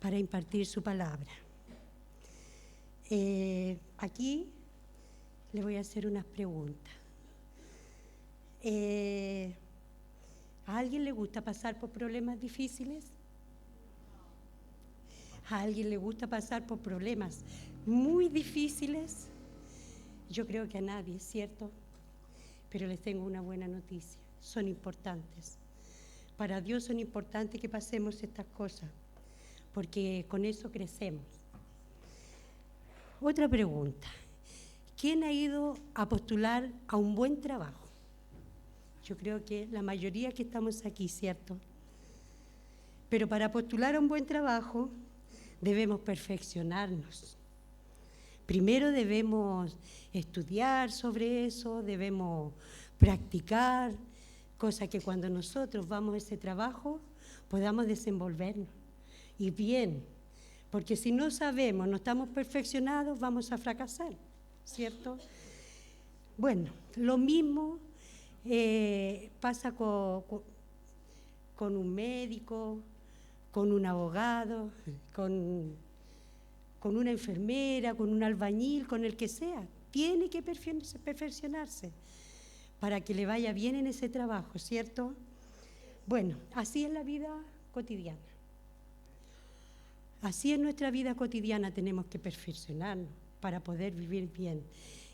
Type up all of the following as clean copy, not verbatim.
para impartir su palabra. Aquí le voy a hacer unas preguntas. ¿A alguien le gusta pasar por problemas difíciles? ¿A alguien le gusta pasar por problemas muy difíciles? Yo creo que a nadie, ¿cierto? Pero les tengo una buena noticia. Son importantes. Para Dios son importantes que pasemos estas cosas, porque con eso crecemos. Otra pregunta. ¿Quién ha ido a postular a un buen trabajo? Yo creo que la mayoría que estamos aquí, ¿cierto? Pero para postular a un buen trabajo debemos perfeccionarnos. Primero debemos estudiar sobre eso, debemos practicar, cosa que cuando nosotros vamos a ese trabajo podamos desenvolvernos. Y bien, porque si no sabemos, no estamos perfeccionados, vamos a fracasar, ¿cierto? Bueno, lo mismo pasa con un médico, con un abogado, con una enfermera, con un albañil, con el que sea. Tiene que perfeccionarse para que le vaya bien en ese trabajo, ¿cierto? Bueno, así es la vida cotidiana. Así en nuestra vida cotidiana tenemos que perfeccionarnos para poder vivir bien.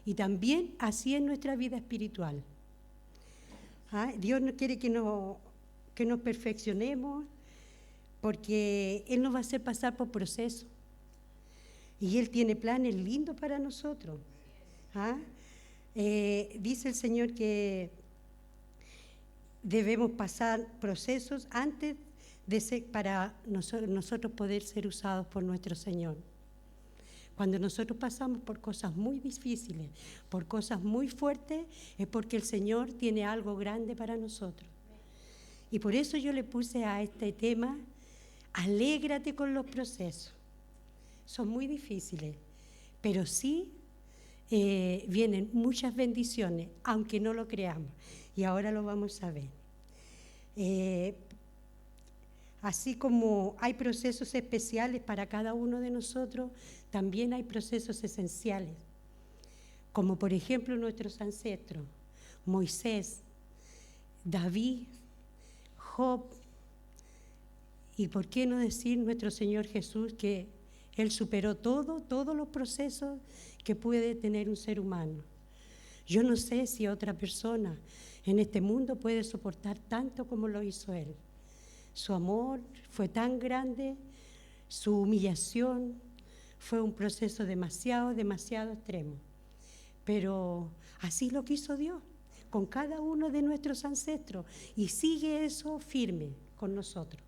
Y también así es nuestra vida espiritual. Dios no quiere que nos perfeccionemos, porque Él nos va a hacer pasar por procesos. Y Él tiene planes lindos para nosotros. Dice el Señor que debemos pasar procesos antes para nosotros poder ser usados por nuestro Señor. Cuando nosotros pasamos por cosas muy difíciles, por cosas muy fuertes, es porque el Señor tiene algo grande para nosotros. Y por eso yo le puse a este tema, alégrate con los procesos. Son muy difíciles, pero sí vienen muchas bendiciones, aunque no lo creamos. Y ahora lo vamos a ver. Así como hay procesos especiales para cada uno de nosotros, también hay procesos esenciales, como por ejemplo nuestros ancestros, Moisés, David, Job, y por qué no decir nuestro Señor Jesús, que Él superó todos los procesos que puede tener un ser humano. Yo no sé si otra persona en este mundo puede soportar tanto como lo hizo Él. Su amor fue tan grande, su humillación fue un proceso demasiado extremo. Pero así lo quiso Dios con cada uno de nuestros ancestros, y sigue eso firme con nosotros.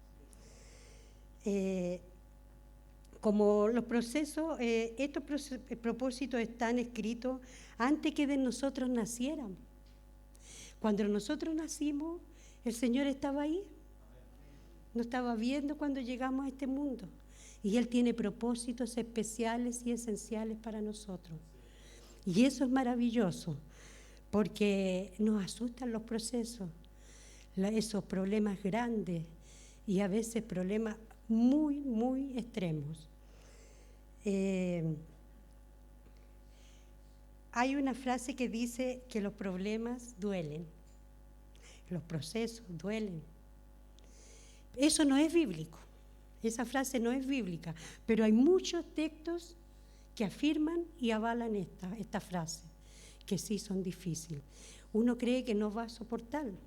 Como los procesos, estos propósitos están escritos antes que de nosotros naciéramos. Cuando nosotros nacimos, el Señor estaba ahí. Nos estaba viendo cuando llegamos a este mundo. Y Él tiene propósitos especiales y esenciales para nosotros. Y eso es maravilloso, porque nos asustan los procesos, esos problemas grandes y a veces problemas muy extremos. Hay una frase que dice que los problemas duelen, los procesos duelen. Eso no es bíblico, esa frase no es bíblica, pero hay muchos textos que afirman y avalan esta frase, que sí son difíciles. Uno cree que no va a soportarlo,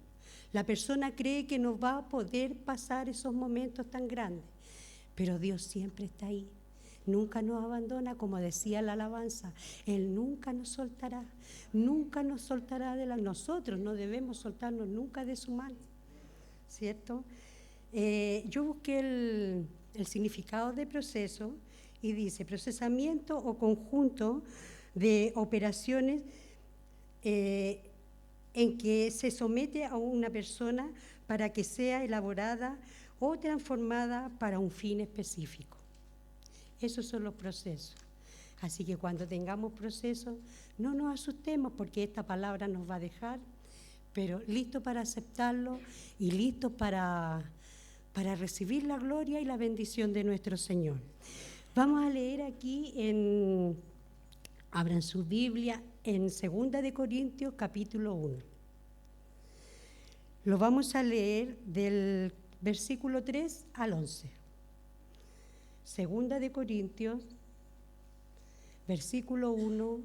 la persona cree que no va a poder pasar esos momentos tan grandes, pero Dios siempre está ahí, nunca nos abandona, como decía la alabanza, Él nunca nos soltará de nosotros, no debemos soltarnos nunca de su mano, ¿cierto? Yo busqué el significado de proceso y dice procesamiento o conjunto de operaciones en que se somete a una persona para que sea elaborada o transformada para un fin específico. Esos son los procesos. Así que cuando tengamos procesos, no nos asustemos, porque esta palabra nos va a dejar, pero listo para aceptarlo y listo para para recibir la gloria y la bendición de nuestro Señor. Vamos a leer aquí abran su Biblia en 2 de Corintios capítulo 1. Lo vamos a leer del versículo 3 al 11. 2 de Corintios, versículo 1,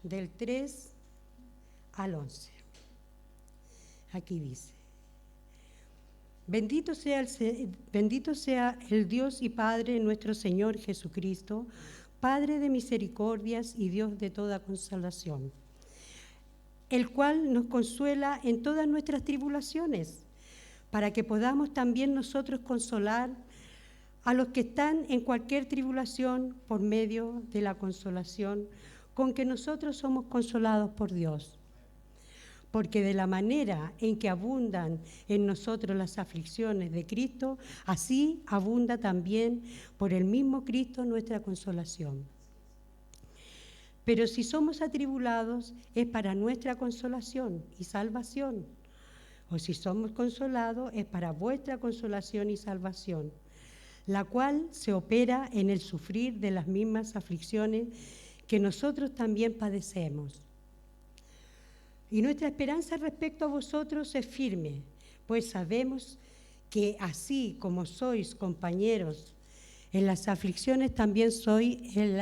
del 3 al 11. Aquí dice: Bendito sea el Dios y Padre de nuestro Señor Jesucristo, Padre de misericordias y Dios de toda consolación, el cual nos consuela en todas nuestras tribulaciones, para que podamos también nosotros consolar a los que están en cualquier tribulación por medio de la consolación con que nosotros somos consolados por Dios. Porque de la manera en que abundan en nosotros las aflicciones de Cristo, así abunda también por el mismo Cristo nuestra consolación. Pero si somos atribulados, es para nuestra consolación y salvación. O si somos consolados, es para vuestra consolación y salvación, la cual se opera en el sufrir de las mismas aflicciones que nosotros también padecemos. Y nuestra esperanza respecto a vosotros es firme, pues sabemos que así como sois compañeros en las aflicciones, también sois en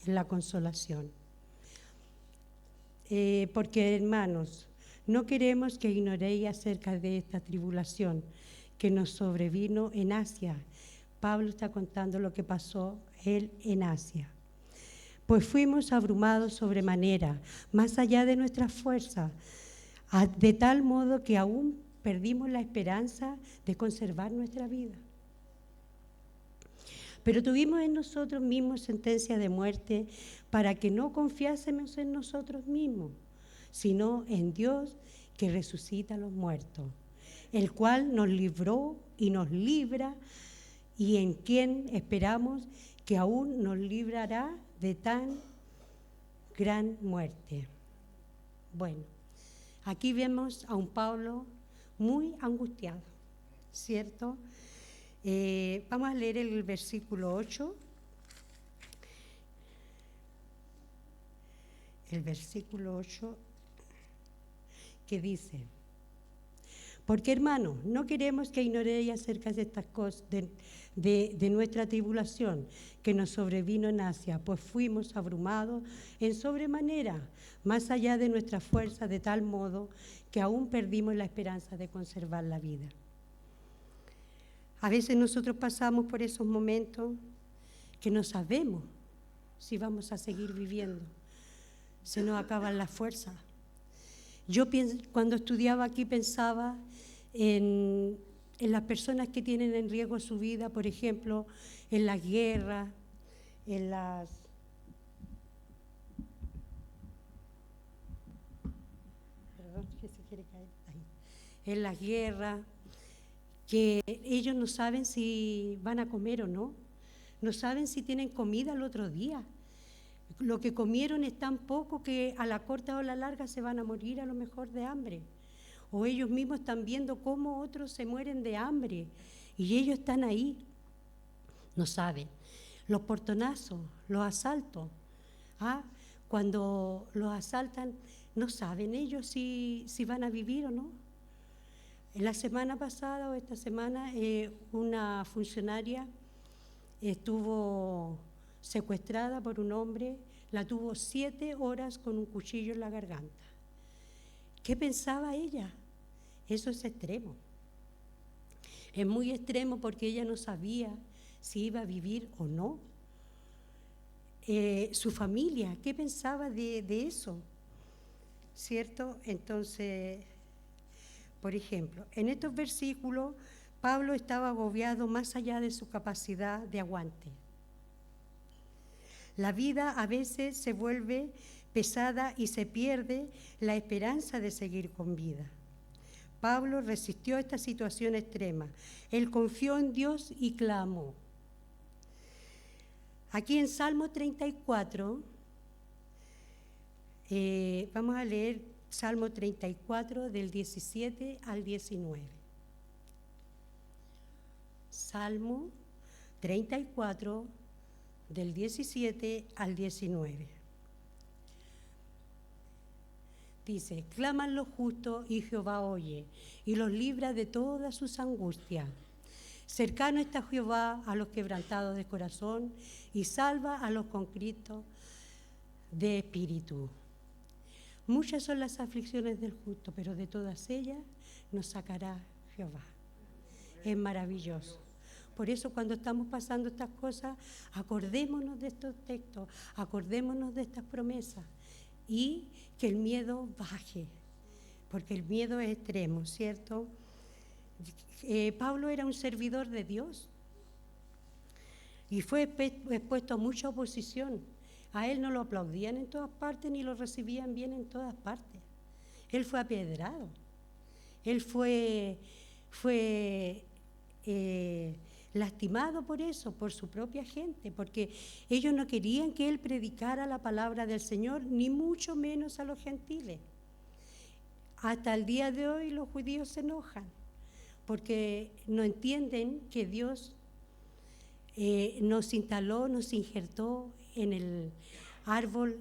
la consolación. Porque, hermanos, no queremos que ignoréis acerca de esta tribulación que nos sobrevino en Asia. Pablo está contando lo que pasó él en Asia. Pues fuimos abrumados sobremanera, más allá de nuestras fuerzas, de tal modo que aún perdimos la esperanza de conservar nuestra vida. Pero tuvimos en nosotros mismos sentencia de muerte para que no confiásemos en nosotros mismos, sino en Dios que resucita a los muertos, el cual nos libró y nos libra, y en quien esperamos que aún nos librará de tan gran muerte. Bueno, aquí vemos a un Pablo muy angustiado, ¿cierto? Vamos a leer el versículo 8. El versículo 8 que dice: Porque, hermanos, no queremos que ignoréis acerca de estas cosas, de nuestra tribulación que nos sobrevino en Asia, pues fuimos abrumados en sobremanera, más allá de nuestra fuerza, de tal modo que aún perdimos la esperanza de conservar la vida. A veces nosotros pasamos por esos momentos que no sabemos si vamos a seguir viviendo. Se nos acaban las fuerzas. Yo cuando estudiaba aquí pensaba en las personas que tienen en riesgo su vida, por ejemplo, en las guerras, en las guerras, que ellos no saben si van a comer o no, no saben si tienen comida el otro día. Lo que comieron es tan poco que a la corta o a la larga se van a morir a lo mejor de hambre. O ellos mismos están viendo cómo otros se mueren de hambre y ellos están ahí. No saben. Los portonazos, los asaltos. Cuando los asaltan, no saben ellos si van a vivir o no. La semana pasada o esta semana, una funcionaria estuvo secuestrada por un hombre, la tuvo 7 horas con un cuchillo en la garganta. ¿Qué pensaba ella? Eso es extremo. Es muy extremo porque ella no sabía si iba a vivir o no. Su familia, ¿qué pensaba de eso? ¿Cierto? Entonces, por ejemplo, en estos versículos, Pablo estaba agobiado más allá de su capacidad de aguante. La vida a veces se vuelve pesada y se pierde la esperanza de seguir con vida. Pablo resistió esta situación extrema. Él confió en Dios y clamó. Aquí en Salmo 34, vamos a leer Salmo 34 del 17 al 19. Salmo 34, del 17 al 19. Dice: claman los justos y Jehová oye, y los libra de todas sus angustias. Cercano está Jehová a los quebrantados de corazón, y salva a los contritos de espíritu. Muchas son las aflicciones del justo, pero de todas ellas nos sacará Jehová. Es maravilloso. Por eso cuando estamos pasando estas cosas, acordémonos de estos textos, acordémonos de estas promesas y que el miedo baje, porque el miedo es extremo, ¿cierto? Pablo era un servidor de Dios y fue expuesto a mucha oposición. A él no lo aplaudían en todas partes ni lo recibían bien en todas partes. Él fue apedrado. Él fue lastimado por eso, por su propia gente, porque ellos no querían que él predicara la palabra del Señor, ni mucho menos a los gentiles. Hasta el día de hoy los judíos se enojan, porque no entienden que Dios nos instaló, nos injertó en el árbol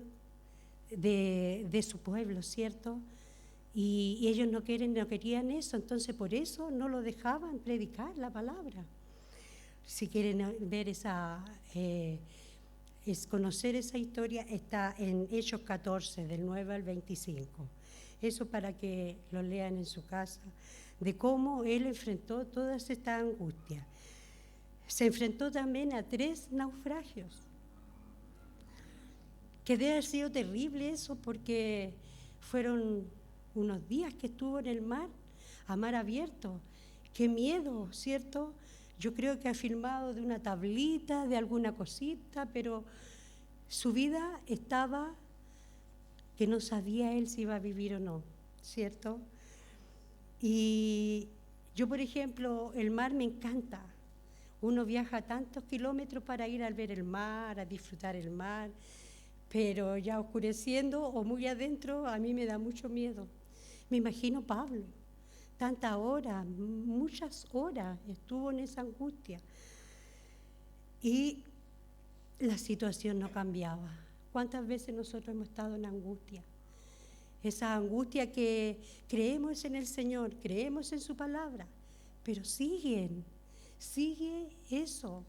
de su pueblo, ¿cierto? Y ellos no querían eso, entonces por eso no lo dejaban predicar la palabra. Si quieren ver conocer esa historia, está en Hechos 14, del 9 al 25. Eso para que lo lean en su casa, de cómo él enfrentó todas estas angustias. Se enfrentó también a 3 naufragios, que debe haber sido terrible eso, porque fueron unos días que estuvo en el mar, a mar abierto. Qué miedo, ¿cierto? Yo creo que ha filmado de una tablita, de alguna cosita, pero su vida estaba que no sabía él si iba a vivir o no, ¿cierto? Y yo, por ejemplo, el mar me encanta. Uno viaja tantos kilómetros para ir a ver el mar, a disfrutar el mar, pero ya oscureciendo o muy adentro, a mí me da mucho miedo. Me imagino Pablo, tantas horas, muchas horas estuvo en esa angustia. Y la situación no cambiaba. ¿Cuántas veces nosotros hemos estado en angustia? Esa angustia que creemos en el Señor, creemos en su palabra, pero sigue eso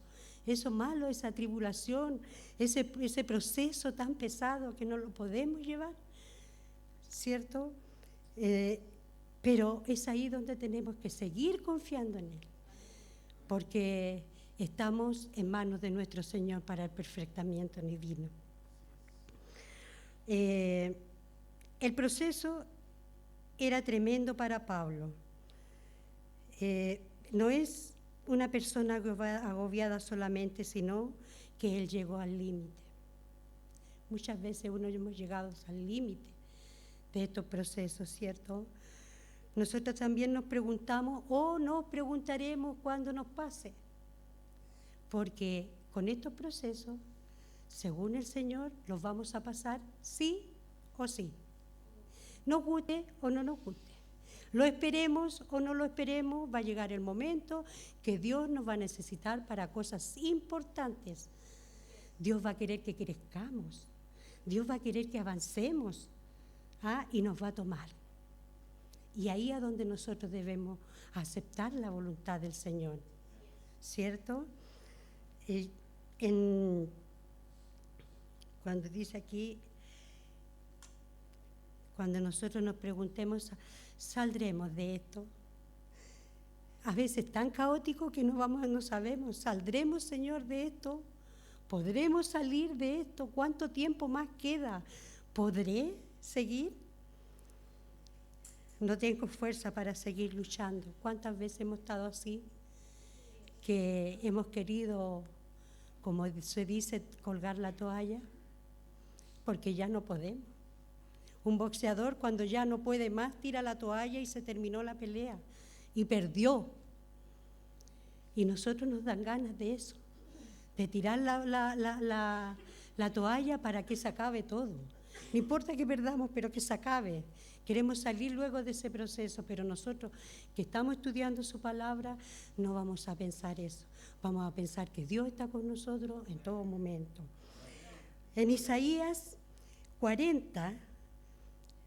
malo, esa tribulación, ese proceso tan pesado que no lo podemos llevar, ¿cierto? Pero es ahí donde tenemos que seguir confiando en Él, porque estamos en manos de nuestro Señor para el perfectamiento divino. El proceso era tremendo para Pablo. No es una persona agobiada solamente, sino que él llegó al límite. Muchas veces uno hemos llegado al límite de estos procesos, ¿cierto? Nosotros también nos preguntamos o nos preguntaremos cuando nos pase, porque con estos procesos, según el Señor, los vamos a pasar sí o sí. Nos guste o no nos guste. Lo esperemos o no lo esperemos, va a llegar el momento que Dios nos va a necesitar para cosas importantes. Dios va a querer que crezcamos, Dios va a querer que avancemos, y nos va a tomar. Y ahí es donde nosotros debemos aceptar la voluntad del Señor, ¿cierto? Cuando dice aquí, cuando nosotros nos preguntemos, ¿saldremos de esto? A veces tan caótico que no sabemos, ¿saldremos, Señor, de esto? ¿Podremos salir de esto? ¿Cuánto tiempo más queda? ¿Podré seguir? No tengo fuerza para seguir luchando. ¿Cuántas veces hemos estado así? Que hemos querido, como se dice, colgar la toalla, porque ya no podemos. Un boxeador, cuando ya no puede más, tira la toalla y se terminó la pelea y perdió. Y nosotros nos dan ganas de eso, de tirar la toalla para que se acabe todo. No importa que perdamos, pero que se acabe. Queremos salir luego de ese proceso, pero nosotros que estamos estudiando su palabra no vamos a pensar eso. Vamos a pensar que Dios está con nosotros en todo momento. En Isaías 40,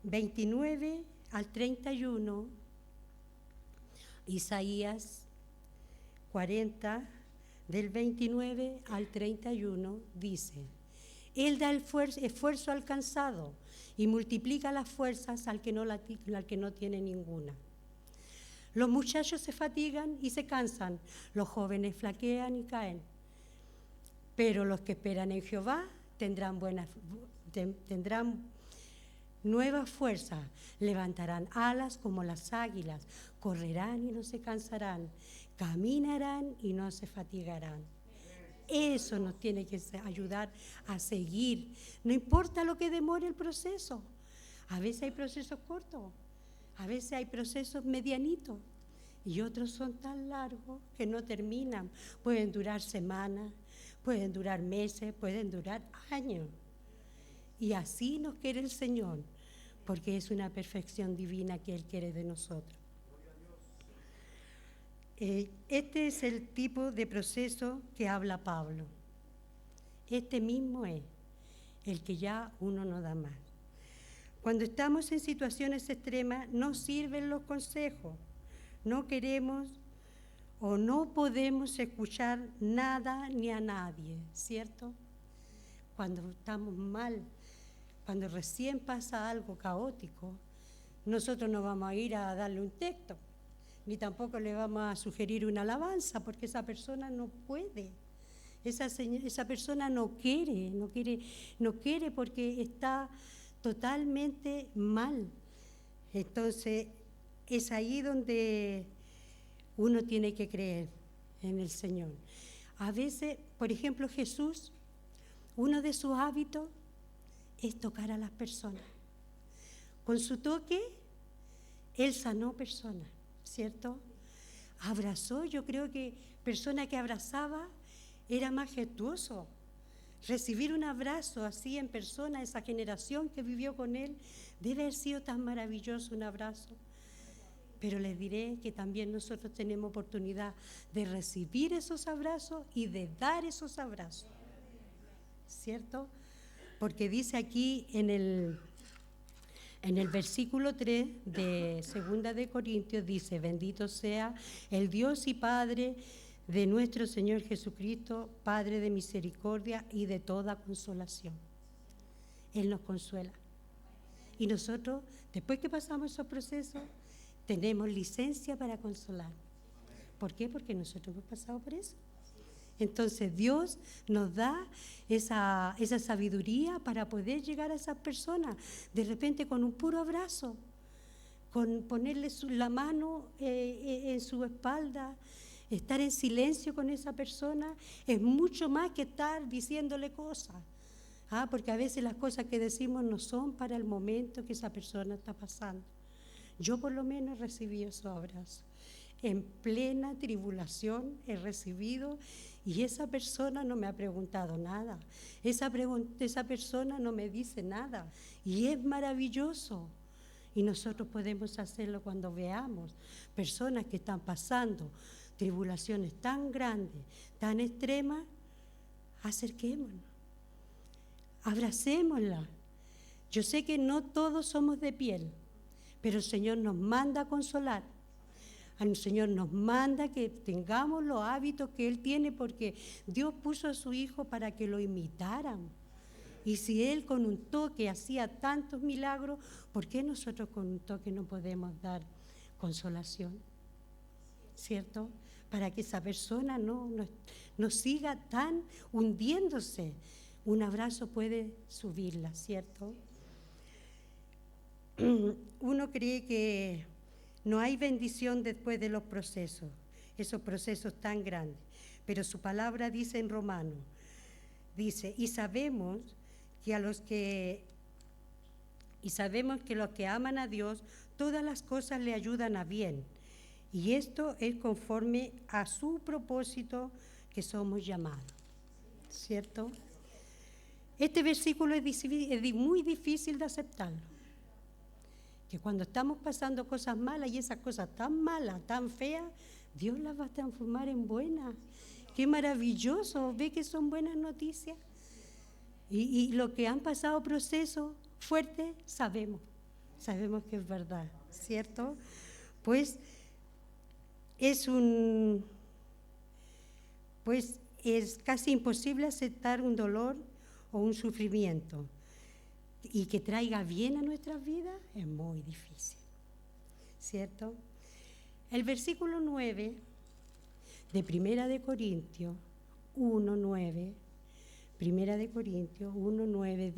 29 al 31, Isaías 40, del 29 al 31, dice: Él da el esfuerzo al cansado y multiplica las fuerzas al que no tiene ninguna. Los muchachos se fatigan y se cansan, los jóvenes flaquean y caen. Pero los que esperan en Jehová tendrán nuevas fuerzas, levantarán alas como las águilas, correrán y no se cansarán, caminarán y no se fatigarán. Eso nos tiene que ayudar a seguir, no importa lo que demore el proceso. A veces hay procesos cortos, a veces hay procesos medianitos y otros son tan largos que no terminan. Pueden durar semanas, pueden durar meses, pueden durar años. Y así nos quiere el Señor, porque es una perfección divina que Él quiere de nosotros. Este es el tipo de proceso que habla Pablo. Este mismo es el que ya uno no da más. Cuando estamos en situaciones extremas, no sirven los consejos. No queremos o no podemos escuchar nada ni a nadie, ¿cierto? Cuando estamos mal, cuando recién pasa algo caótico, nosotros no vamos a ir a darle un texto, ni tampoco le vamos a sugerir una alabanza, porque esa persona no puede. Esa persona no quiere porque está totalmente mal. Entonces, es ahí donde uno tiene que creer en el Señor. A veces, por ejemplo, Jesús, uno de sus hábitos es tocar a las personas. Con su toque, Él sanó personas, ¿cierto? Abrazó, yo creo que persona que abrazaba era majestuoso. Recibir un abrazo así en persona, esa generación que vivió con Él, debe haber sido tan maravilloso un abrazo. Pero les diré que también nosotros tenemos oportunidad de recibir esos abrazos y de dar esos abrazos, ¿cierto? Porque dice aquí en el versículo 3 de 2 de Corintios, dice: bendito sea el Dios y Padre de nuestro Señor Jesucristo, Padre de misericordia y de toda consolación. Él nos consuela. Y nosotros, después que pasamos esos procesos, tenemos licencia para consolar. ¿Por qué? Porque nosotros hemos pasado por eso. Entonces Dios nos da esa sabiduría para poder llegar a esas personas, de repente con un puro abrazo, con ponerle la mano en su espalda. Estar en silencio con esa persona es mucho más que estar diciéndole cosas. Porque a veces las cosas que decimos no son para el momento que esa persona está pasando. Yo por lo menos recibí esos abrazos. En plena tribulación he recibido y esa persona no me ha preguntado nada. Esa persona no me dice nada y es maravilloso. Y nosotros podemos hacerlo cuando veamos personas que están pasando tribulaciones tan grandes, tan extremas. Acerquémonos, abracémosla. Yo sé que no todos somos de piel, pero el Señor nos manda a consolar. El Señor nos manda que tengamos los hábitos que Él tiene, porque Dios puso a su Hijo para que lo imitaran. Y si Él con un toque hacía tantos milagros, ¿por qué nosotros con un toque no podemos dar consolación? ¿Cierto? Para que esa persona no siga tan hundiéndose. Un abrazo puede subirla, ¿cierto? Uno cree que no hay bendición después de los procesos, esos procesos tan grandes. Pero su palabra dice en Romanos, dice: y sabemos que los que aman a Dios, todas las cosas le ayudan a bien. Y esto es conforme a su propósito que somos llamados, ¿cierto? Este versículo es muy difícil de aceptarlo. Que cuando estamos pasando cosas malas y esas cosas tan malas, tan feas, Dios las va a transformar en buenas. Qué maravilloso, ve que son buenas noticias. Y lo que han pasado procesos fuertes, sabemos que es verdad, ¿cierto? Pues es casi imposible aceptar un dolor o un sufrimiento y que traiga bien a nuestras vidas, es muy difícil, ¿cierto? El versículo 9 de Primera de Corintios 1:9, Primera de Corintios 1:9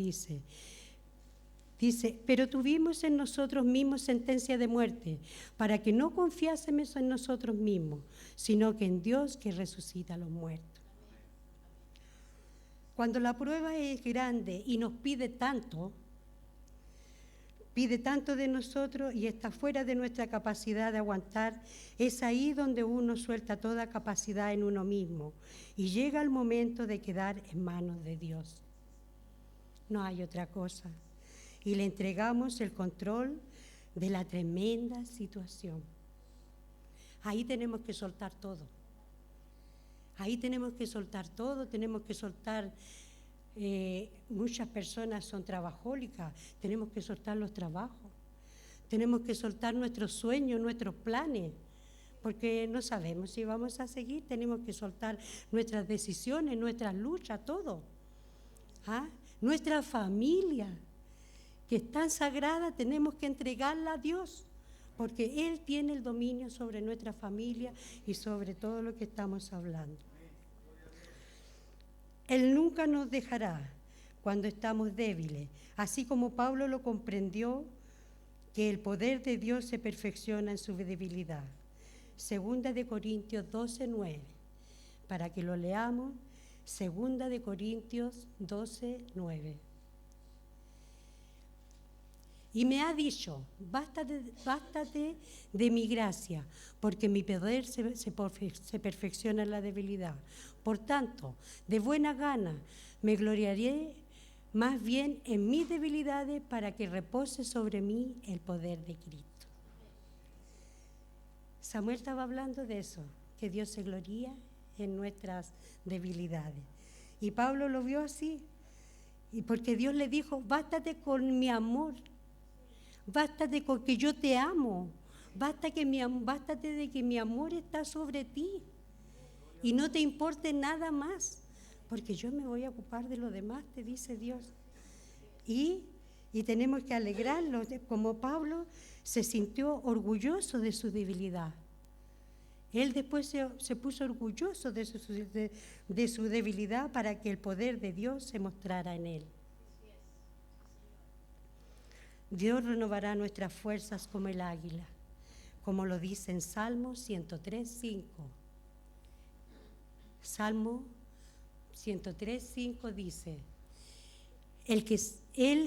dice, pero tuvimos en nosotros mismos sentencia de muerte, para que no confiásemos en nosotros mismos, sino que en Dios que resucita a los muertos. Cuando la prueba es grande y nos pide tanto de nosotros y está fuera de nuestra capacidad de aguantar, es ahí donde uno suelta toda capacidad en uno mismo y llega el momento de quedar en manos de Dios. No hay otra cosa. Y le entregamos el control de la tremenda situación. Ahí tenemos que soltar todo. Ahí tenemos que soltar todo, tenemos que soltar, muchas personas son trabajólicas, tenemos que soltar los trabajos, tenemos que soltar nuestros sueños, nuestros planes, porque no sabemos si vamos a seguir, tenemos que soltar nuestras decisiones, nuestras luchas, todo. Nuestra familia, que es tan sagrada, tenemos que entregarla a Dios, porque Él tiene el dominio sobre nuestra familia y sobre todo lo que estamos hablando. Él nunca nos dejará cuando estamos débiles, así como Pablo lo comprendió, que el poder de Dios se perfecciona en su debilidad. Segunda de Corintios 12:9, para que lo leamos, Segunda de Corintios 12:9. Y me ha dicho, bástate de mi gracia, porque mi poder se perfecciona en la debilidad. Por tanto, de buena gana me gloriaré más bien en mis debilidades para que repose sobre mí el poder de Cristo. Samuel estaba hablando de eso, que Dios se gloría en nuestras debilidades. Y Pablo lo vio así, y porque Dios le dijo, bástate con mi amor. Bástate con que yo te amo, bástate de que mi amor está sobre ti y no te importe nada más, porque yo me voy a ocupar de lo demás, te dice Dios. Y tenemos que alegrarnos, como Pablo se sintió orgulloso de su debilidad. Él después se puso orgulloso de su debilidad para que el poder de Dios se mostrara en él. Dios renovará nuestras fuerzas como el águila, como lo dice en Salmo 103:5. Salmo 103:5 dice, Él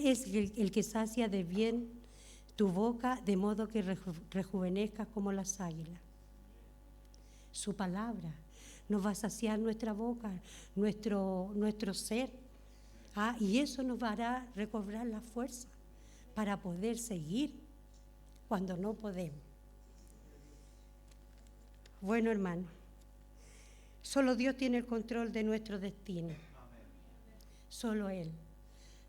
es el que sacia de bien tu boca, de modo que rejuvenezcas como las águilas. Su palabra nos va a saciar nuestra boca, nuestro ser, y eso nos hará recobrar la fuerza para poder seguir cuando no podemos. Bueno, hermano, solo Dios tiene el control de nuestro destino. Solo Él.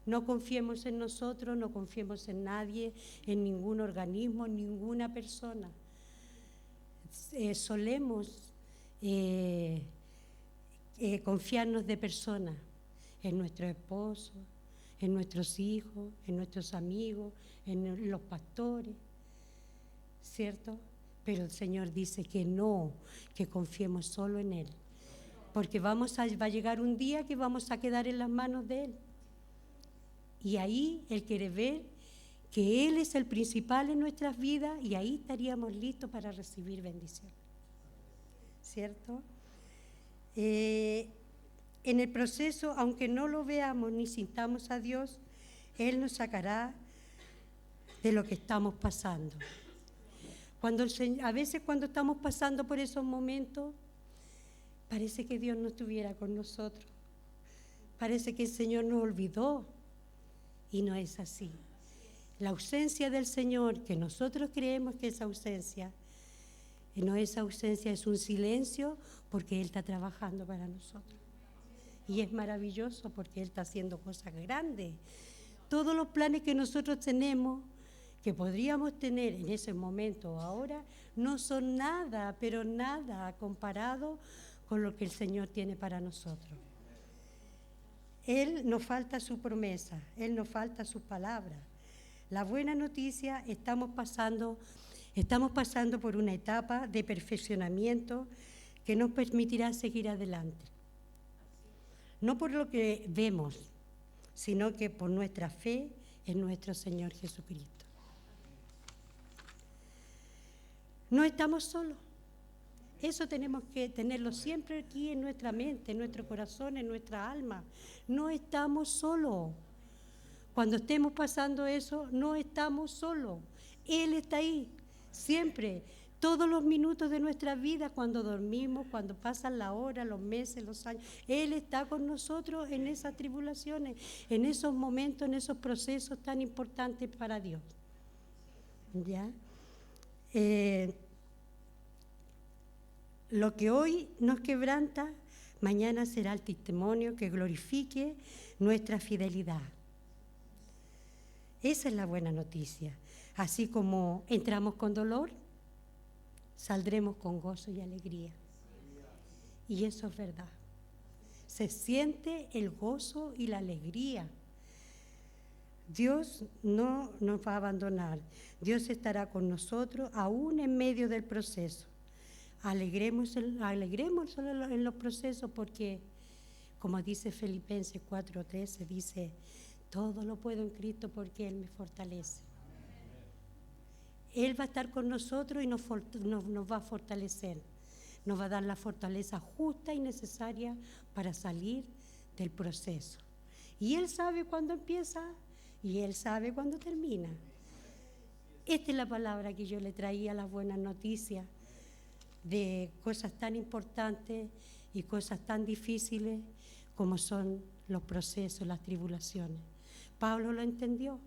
No confiemos en nosotros, no confiemos en nadie, en ningún organismo, en ninguna persona. Solemos confiarnos de personas, en nuestro esposo, en nuestros hijos, en nuestros amigos, en los pastores, ¿cierto? Pero el Señor dice que no, que confiemos solo en Él, porque va a llegar un día que vamos a quedar en las manos de Él. Y ahí Él quiere ver que Él es el principal en nuestras vidas y ahí estaríamos listos para recibir bendición, ¿cierto? En el proceso, aunque no lo veamos ni sintamos a Dios, Él nos sacará de lo que estamos pasando. A veces cuando estamos pasando por esos momentos, parece que Dios no estuviera con nosotros. Parece que el Señor nos olvidó y no es así. La ausencia del Señor, que nosotros creemos que es ausencia, no es ausencia, es un silencio porque Él está trabajando para nosotros. Y es maravilloso porque Él está haciendo cosas grandes. Todos los planes que nosotros tenemos, que podríamos tener en ese momento o ahora, no son nada, pero nada comparado con lo que el Señor tiene para nosotros. Él nos falta su promesa, Él nos falta sus palabras. La buena noticia, estamos pasando por una etapa de perfeccionamiento que nos permitirá seguir adelante. No por lo que vemos, sino que por nuestra fe en nuestro Señor Jesucristo. No estamos solos. Eso tenemos que tenerlo siempre aquí en nuestra mente, en nuestro corazón, en nuestra alma. No estamos solos. Cuando estemos pasando eso, no estamos solos. Él está ahí, siempre, todos los minutos de nuestra vida, cuando dormimos, cuando pasan la hora, los meses, los años. Él está con nosotros en esas tribulaciones, en esos momentos, en esos procesos tan importantes para Dios. ¿Ya? Lo que hoy nos quebranta, mañana será el testimonio que glorifique nuestra fidelidad. Esa es la buena noticia. Así como entramos con dolor, saldremos con gozo y alegría. Y eso es verdad. Se siente el gozo y la alegría. Dios no nos va a abandonar. Dios estará con nosotros aún en medio del proceso. Alegremos en los procesos porque, como dice Filipenses 4:13, dice, todo lo puedo en Cristo porque Él me fortalece. Él va a estar con nosotros y nos va a fortalecer. Nos va a dar la fortaleza justa y necesaria para salir del proceso. Y Él sabe cuándo empieza y Él sabe cuándo termina. Esta es la palabra que yo le traía, las buenas noticias de cosas tan importantes y cosas tan difíciles como son los procesos, las tribulaciones. Pablo lo entendió.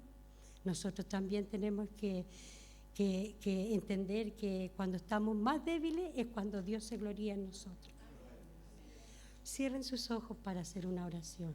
Nosotros también tenemos que entender que cuando estamos más débiles es cuando Dios se gloría en nosotros. Cierren sus ojos para hacer una oración.